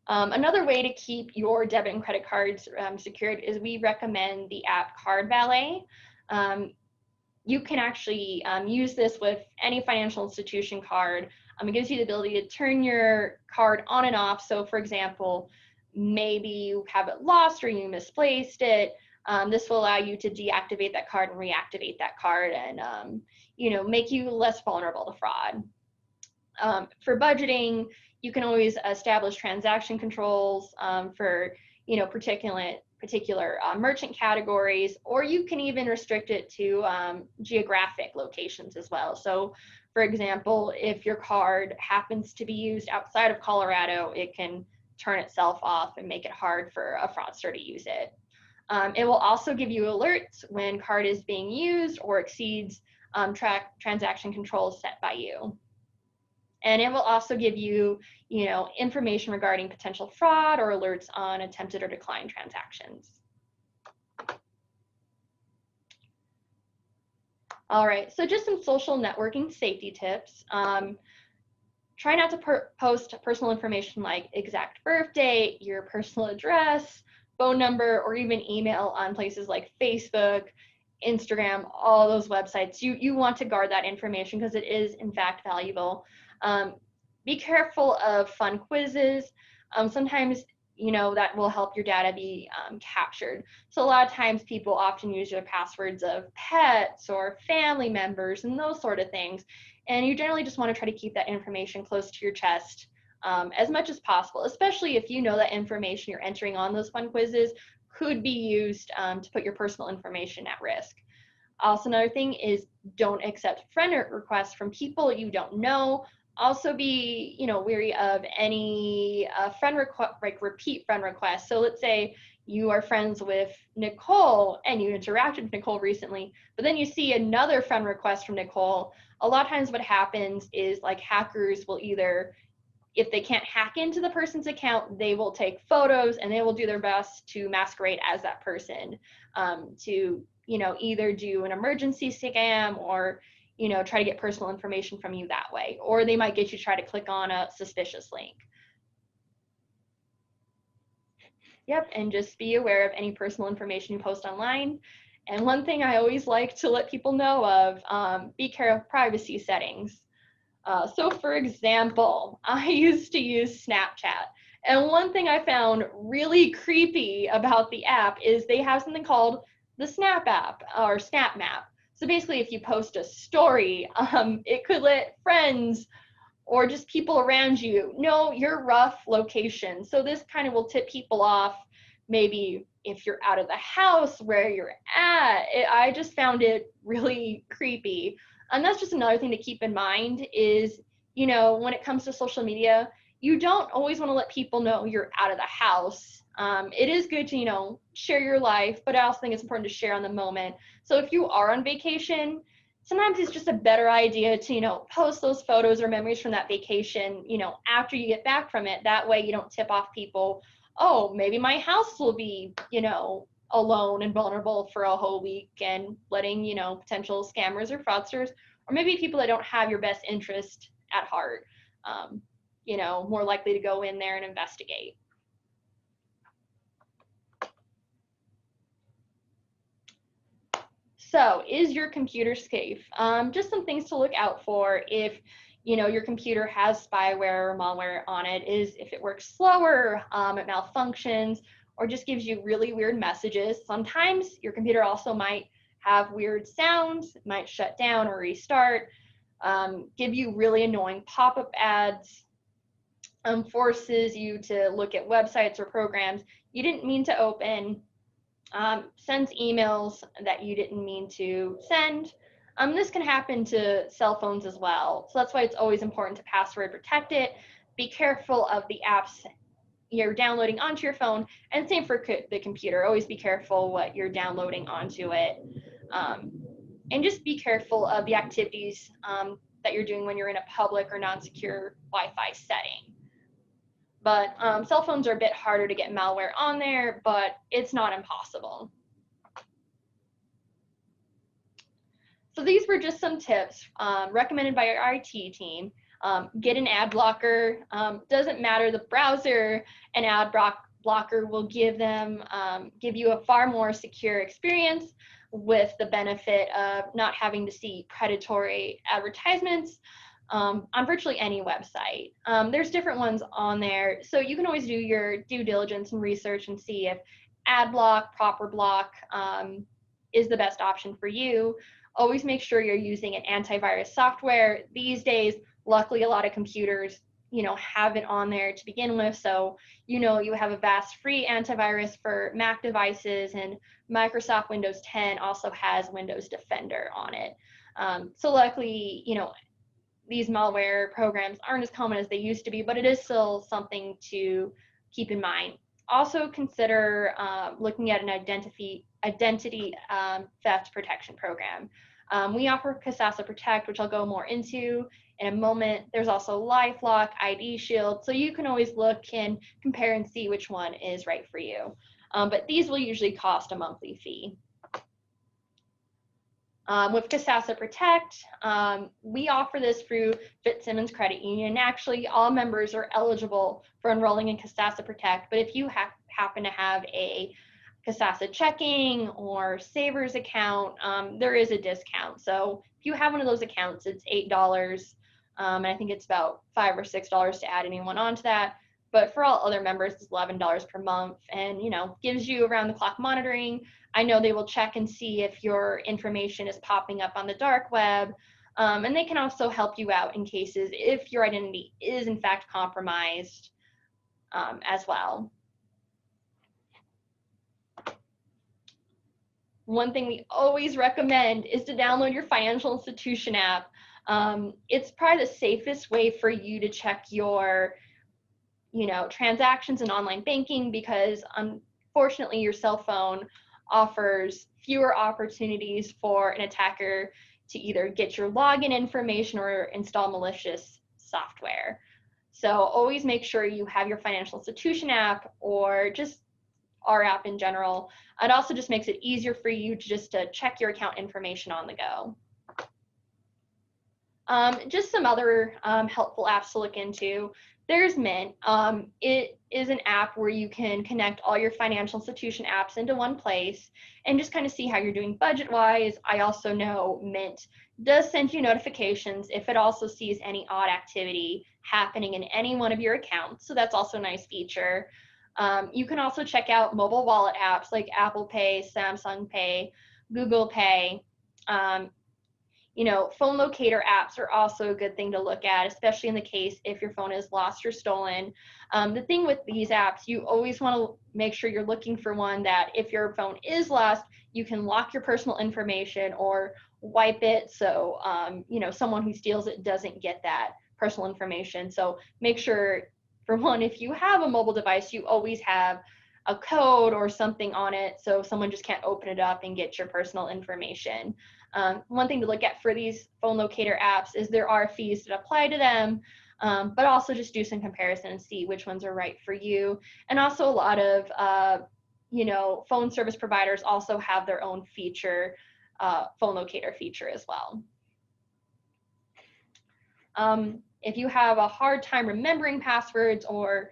Another way to keep your debit and credit cards secured is we recommend the app Card Valet. You can actually use this with any financial institution card. It gives you the ability to turn your card on and off. So for example, maybe you have it lost or you misplaced it. This will allow you to deactivate that card and reactivate that card, and make you less vulnerable to fraud. For budgeting, you can always establish transaction controls for particular merchant categories, or you can even restrict it to geographic locations as well. So for example, if your card happens to be used outside of Colorado, it can turn itself off and make it hard for a fraudster to use it. It will also give you alerts when card is being used or exceeds transaction controls set by you. And it will also give you, information regarding potential fraud or alerts on attempted or declined transactions. All right, so just some social networking safety tips. Try not to post personal information like exact birth date, your personal address, phone number, or even email on places like Facebook, Instagram, all those websites. You want to guard that information because it is in fact valuable. Be careful of fun quizzes. Sometimes, that will help your data be captured. So a lot of times people often use their passwords of pets or family members and those sort of things. And you generally just want to try to keep that information close to your chest as much as possible, especially if you know that information you're entering on those fun quizzes could be used to put your personal information at risk. Also, another thing is don't accept friend requests from people you don't know. Also be, wary of any repeat friend requests. So let's say you are friends with Nicole and you interacted with Nicole recently, but then you see another friend request from Nicole. A lot of times what happens is hackers will either, if they can't hack into the person's account, they will take photos and they will do their best to masquerade as that person to, either do an emergency scam or try to get personal information from you that way, or they might get you to try to click on a suspicious link. Yep, and just be aware of any personal information you post online. And one thing I always like to let people know of, be careful of privacy settings. So for example, I used to use Snapchat. And one thing I found really creepy about the app is they have something called the Snap app or Snap Map. So basically, if you post a story, it could let friends or just people around you know your rough location. So this kind of will tip people off, maybe if you're out of the house, where you're at. I just found it really creepy. And that's just another thing to keep in mind is, when it comes to social media, you don't always want to let people know you're out of the house. It is good to, share your life, but I also think it's important to share on the moment. So if you are on vacation, sometimes it's just a better idea to, post those photos or memories from that vacation, after you get back from it. That way you don't tip off people, oh, maybe my house will be, alone and vulnerable for a whole week, and letting, potential scammers or fraudsters, or maybe people that don't have your best interest at heart, more likely to go in there and investigate. So is your computer safe? Just some things to look out for if your computer has spyware or malware on it is if it works slower, it malfunctions, or just gives you really weird messages. Sometimes your computer also might have weird sounds, might shut down or restart, give you really annoying pop-up ads, forces you to look at websites or programs you didn't mean to open, sends emails that you didn't mean to send. This can happen to cell phones as well. So that's why it's always important to password protect it. Be careful of the apps you're downloading onto your phone, and same for the computer. Always be careful what you're downloading onto it. And just be careful of the activities that you're doing when you're in a public or non-secure Wi-Fi setting. But cell phones are a bit harder to get malware on there, but it's not impossible. So these were just some tips recommended by our IT team. Get an ad blocker. Doesn't matter the browser, an ad blocker will give you a far more secure experience with the benefit of not having to see predatory advertisements on virtually any website. There's different ones on there, so you can always do your due diligence and research and see if ad block, proper block is the best option for you. Always make sure you're using an antivirus software. These days, luckily, a lot of computers, have it on there to begin with. So, you have a vast free antivirus for Mac devices, and Microsoft Windows 10 also has Windows Defender on it. So luckily, these malware programs aren't as common as they used to be, but it is still something to keep in mind. Also consider looking at an identity theft protection program. We offer KASASA Protect, which I'll go more into in a moment. There's also LifeLock, ID Shield, so you can always look and compare and see which one is right for you. But these will usually cost a monthly fee. With KASASA Protect, we offer this through Fitzsimons Credit Union. Actually, all members are eligible for enrolling in KASASA Protect, but if you happen to have a KASASA checking or savers account, there is a discount. So if you have one of those accounts, it's $8, and I think it's about $5 or $6 to add anyone onto that. But for all other members, it's $11 per month, and gives you around-the-clock monitoring. I know they will check and see if your information is popping up on the dark web, and they can also help you out in cases if your identity is in fact compromised as well. One thing we always recommend is to download your financial institution app. It's probably the safest way for you to check your transactions and online banking, because unfortunately your cell phone offers fewer opportunities for an attacker to either get your login information or install malicious software. So always make sure you have your financial institution app, or just our app in general. It also just makes it easier for you to check your account information on the go. Just some other helpful apps to look into. There's Mint. It is an app where you can connect all your financial institution apps into one place and just kind of see how you're doing budget-wise. I also know Mint does send you notifications if it also sees any odd activity happening in any one of your accounts. So that's also a nice feature. You can also check out mobile wallet apps like Apple Pay, Samsung Pay, Google Pay. Phone locator apps are also a good thing to look at, especially in the case if your phone is lost or stolen. The thing with these apps, you always want to make sure you're looking for one that if your phone is lost, you can lock your personal information or wipe it so, someone who steals it doesn't get that personal information. So make sure, for one, if you have a mobile device, you always have a code or something on it so someone just can't open it up and get your personal information. One thing to look at for these phone locator apps is there are fees that apply to them, but also just do some comparison and see which ones are right for you. And also a lot of, phone service providers also have their own feature, phone locator feature as well. If you have a hard time remembering passwords or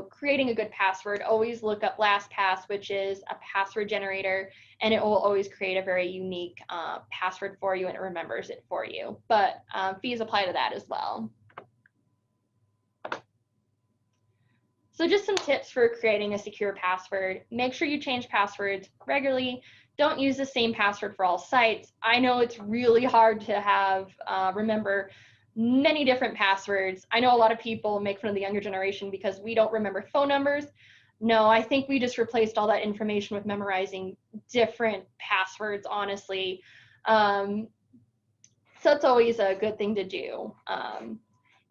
creating a good password, always look up LastPass, which is a password generator, and it will always create a very unique password for you and it remembers it for you. But fees apply to that as well. So just some tips for creating a secure password. Make sure you change passwords regularly. Don't use the same password for all sites. I know it's really hard to have remember many different passwords. I know a lot of people make fun of the younger generation because we don't remember phone numbers. No, I think we just replaced all that information with memorizing different passwords, honestly. So it's always a good thing to do.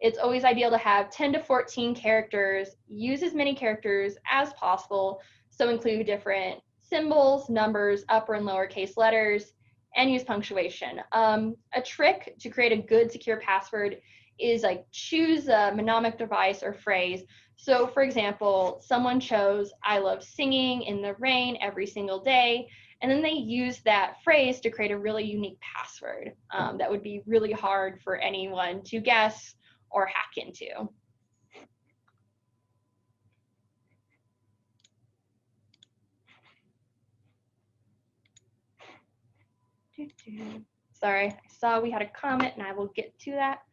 It's always ideal to have 10 to 14 characters. Use as many characters as possible. So include different symbols, numbers, upper and lowercase letters, and use punctuation. A trick to create a good secure password is choose a mnemonic device or phrase. So for example, someone chose, "I love singing in the rain every single day," and then they use that phrase to create a really unique password that would be really hard for anyone to guess or hack into. Sorry, I saw we had a comment and I will get to that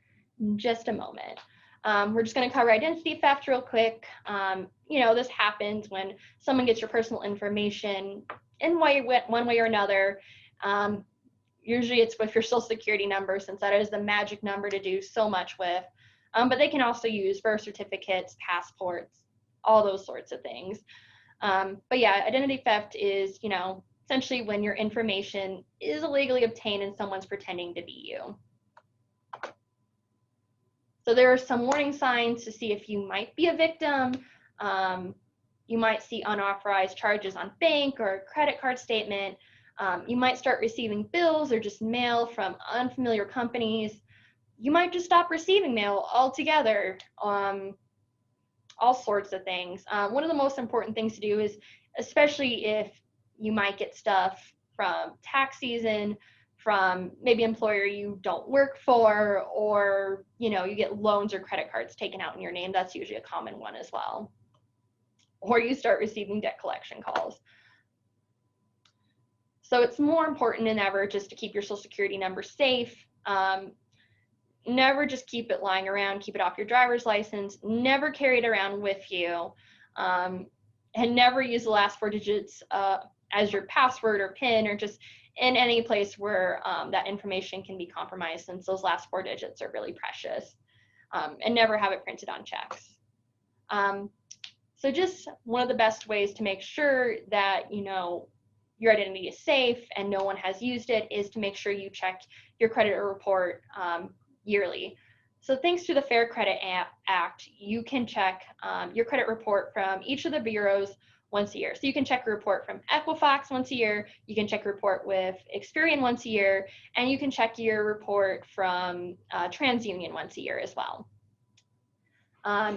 in just a moment. We're just going to cover identity theft real quick. This happens when someone gets your personal information in one way or another. Usually it's with your social security number, since that is the magic number to do so much with. But they can also use birth certificates, passports, all those sorts of things. But yeah, identity theft is, essentially when your information is illegally obtained and someone's pretending to be you. So there are some warning signs to see if you might be a victim. You might see unauthorized charges on bank or credit card statement. You might start receiving bills or just mail from unfamiliar companies. You might just stop receiving mail altogether. All sorts of things. One of the most important things to do is, especially if you might get stuff from tax season, from maybe employer you don't work for, or you get loans or credit cards taken out in your name. That's usually a common one as well. Or you start receiving debt collection calls. So it's more important than ever just to keep your social security number safe. Never just keep it lying around. Keep it off your driver's license. Never carry it around with you. And never use the last 4 digits as your password or PIN, or just in any place where that information can be compromised, since those last 4 digits are really precious. And never have it printed on checks. So just one of the best ways to make sure that your identity is safe and no one has used it is to make sure you check your credit report yearly. So thanks to the Fair Credit Act, you can check your credit report from each of the bureaus once a year. So you can check a report from Equifax once a year, you can check a report with Experian once a year, and you can check your report from TransUnion once a year as well.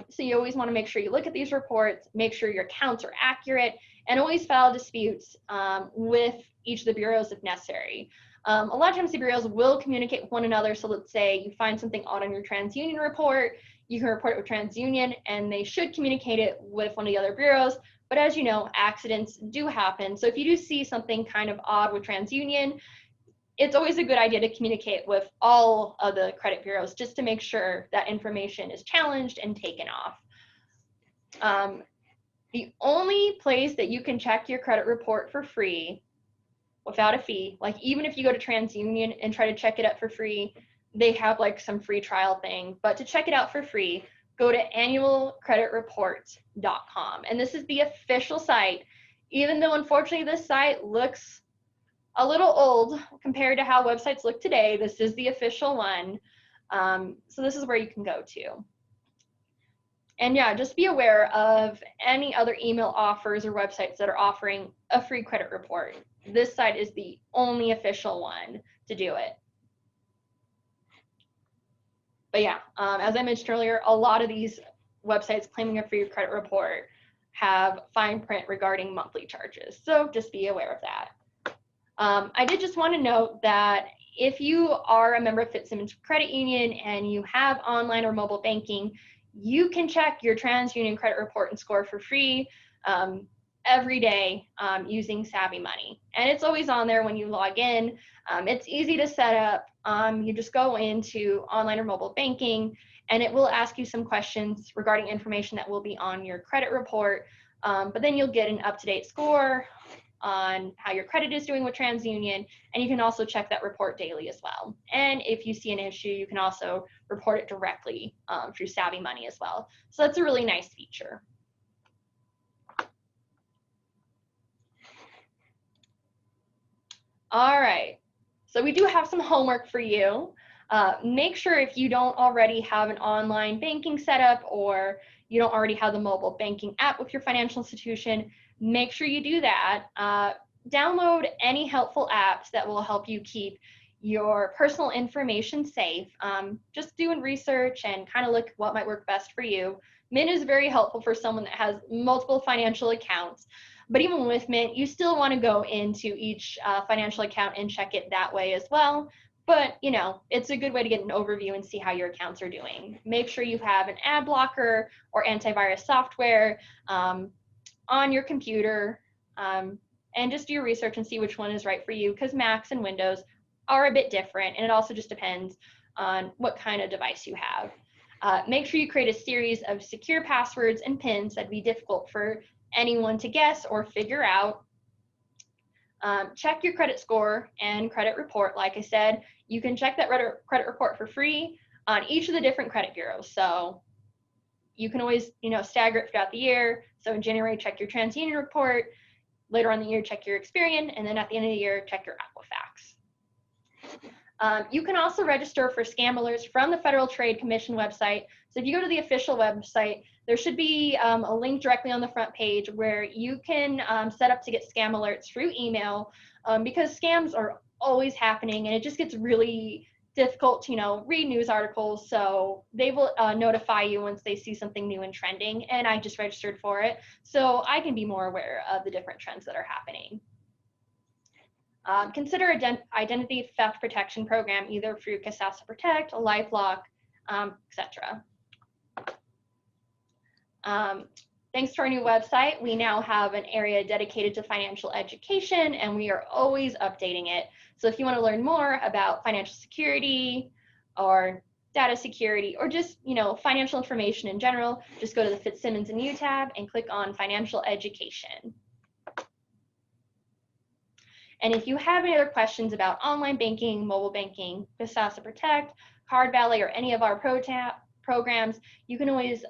So you always want to make sure you look at these reports, make sure your accounts are accurate, and always file disputes with each of the bureaus if necessary. A lot of times the bureaus will communicate with one another. So let's say you find something odd on your TransUnion report, you can report it with TransUnion, and they should communicate it with one of the other bureaus. But as you know, accidents do happen. So if you do see something kind of odd with TransUnion, it's always a good idea to communicate with all of the credit bureaus just to make sure that information is challenged and taken off. The only place that you can check your credit report for free without a fee, like even if you go to TransUnion and try to check it out for free, they have like some free trial thing, but to check it out for free, go to annualcreditreport.com. And this is the official site, even though unfortunately this site looks a little old compared to how websites look today. This is the official one. So this is where you can go to. And yeah, just be aware of any other email offers or websites that are offering a free credit report. This site is the only official one to do it. But yeah, as I mentioned earlier, a lot of these websites claiming a free credit report have fine print regarding monthly charges. So just be aware of that. I did just want to note that if you are a member of Fitzsimons Credit Union and you have online or mobile banking, you can check your TransUnion credit report and score for free every day using Savvy Money. And it's always on there when you log in. It's easy to set up. You just go into online or mobile banking, and it will ask you some questions regarding information that will be on your credit report. But then you'll get an up-to-date score on how your credit is doing with TransUnion, and you can also check that report daily as well. And if you see an issue, you can also report it directly through Savvy Money as well. So that's a really nice feature. All right, so we do have some homework for you. Make sure if you don't already have an online banking setup or you don't already have the mobile banking app with your financial institution, make sure you do that. Download any helpful apps that will help you keep your personal information safe. Just doing research and kind of look what might work best for you. Mint is very helpful for someone that has multiple financial accounts. But even with Mint, you still want to go into each financial account and check it that way as well. But, you know, it's a good way to get an overview and see how your accounts are doing. Make sure you have an ad blocker or antivirus software on your computer, and just do your research and see which one is right for you, because Macs and Windows are a bit different, and it also just depends on what kind of device you have. Make sure you create a series of secure passwords and PINs that'd be difficult for anyone to guess or figure out. Check your credit score and credit report. Like I said, you can check that credit report for free on each of the different credit bureaus. So you can always, you know, stagger it throughout the year. So in January, check your TransUnion report. Later on in the year, check your Experian. And then at the end of the year, check your Equifax. You can also register for scam alerts from the Federal Trade Commission website. So if you go to the official website, there should be a link directly on the front page where you can set up to get scam alerts through email, because scams are always happening, and it just gets really difficult to, you know, read news articles. So they will notify you once they see something new and trending, and I just registered for it so I can be more aware of the different trends that are happening. Consider identity theft protection program either through KASASA Protect, LifeLock, etc. Thanks to our new website, we now have an area dedicated to financial education, and we are always updating it. So if you want to learn more about financial security or data security, or just, you know, financial information in general, just go to the Fitzsimons CU tab and click on financial education. And if you have any other questions about online banking, mobile banking, KASASA Protect, Card Valley, or any of our programs, you can always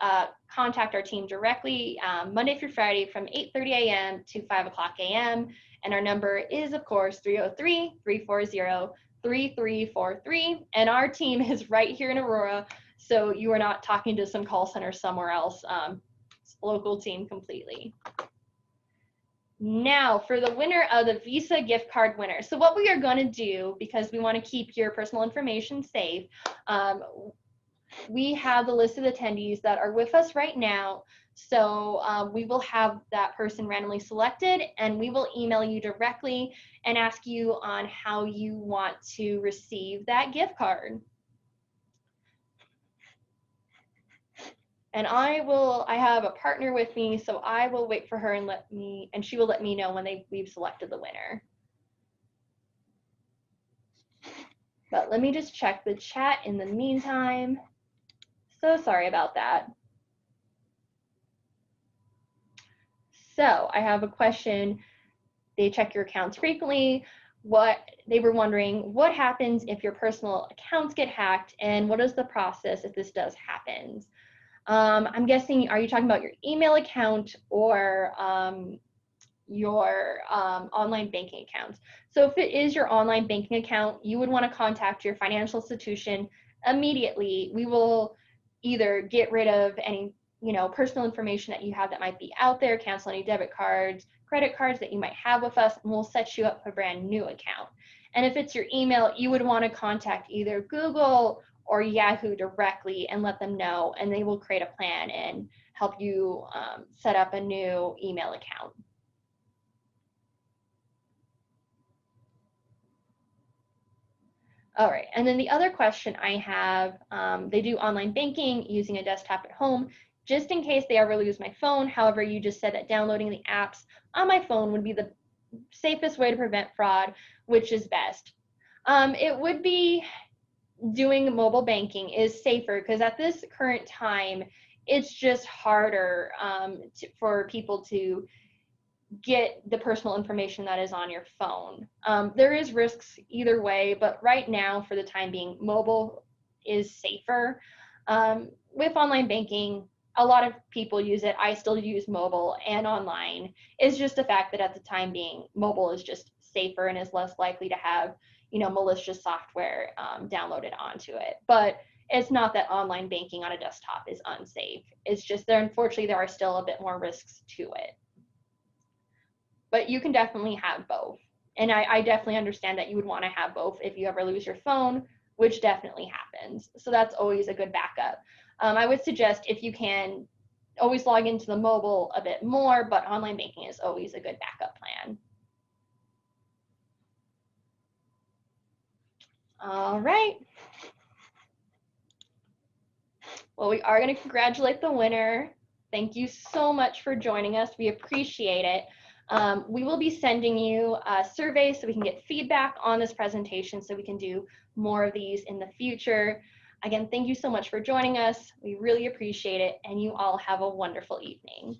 contact our team directly Monday through Friday from 8:30 a.m. to 5 o'clock a.m. And our number is, of course, 303-340-3343. And our team is right here in Aurora, so you are not talking to some call center somewhere else. It's a local team completely. Now for the winner of the Visa gift card winner. So what we are going to do, because we want to keep your personal information safe, we have the list of attendees that are with us right now. So we will have that person randomly selected, and we will email you directly and ask you on how you want to receive that gift card. And I have a partner with me, so I will wait for her and she will let me know when we've selected the winner. But let me just check the chat in the meantime. So sorry about that. So I have a question. They check your accounts frequently. They were wondering, what happens if your personal accounts get hacked, and what is the process if this does happen? I'm guessing, are you talking about your email account or your online banking account? So if it is your online banking account, you would want to contact your financial institution immediately. We will either get rid of any personal information that you have that might be out there, cancel any debit cards, credit cards that you might have with us, and we'll set you up a brand new account. And if it's your email, you would want to contact either Google or Yahoo directly and let them know, and they will create a plan and help you set up a new email account. All right, and then the other question I have, they do online banking using a desktop at home. Just in case they ever lose my phone, however, you just said that downloading the apps on my phone would be the safest way to prevent fraud. Which is best? It would be doing mobile banking is safer, because at this current time, it's just harder for people to get the personal information that is on your phone. There is risks either way, but right now, for the time being, mobile is safer. With online banking, a lot of people use it. I still use mobile and online. It's just the fact that at the time being, mobile is just safer and is less likely to have, malicious software downloaded onto it. But it's not that online banking on a desktop is unsafe. It's just unfortunately, there are still a bit more risks to it. But you can definitely have both. And I definitely understand that you would want to have both if you ever lose your phone, which definitely happens. So that's always a good backup. I would suggest, if you can, always log into the mobile a bit more, but online banking is always a good backup plan. All right. Well, we are going to congratulate the winner. Thank you so much for joining us. We appreciate it. We will be sending you a survey so we can get feedback on this presentation, so we can do more of these in the future. Again, thank you so much for joining us. We really appreciate it, and you all have a wonderful evening.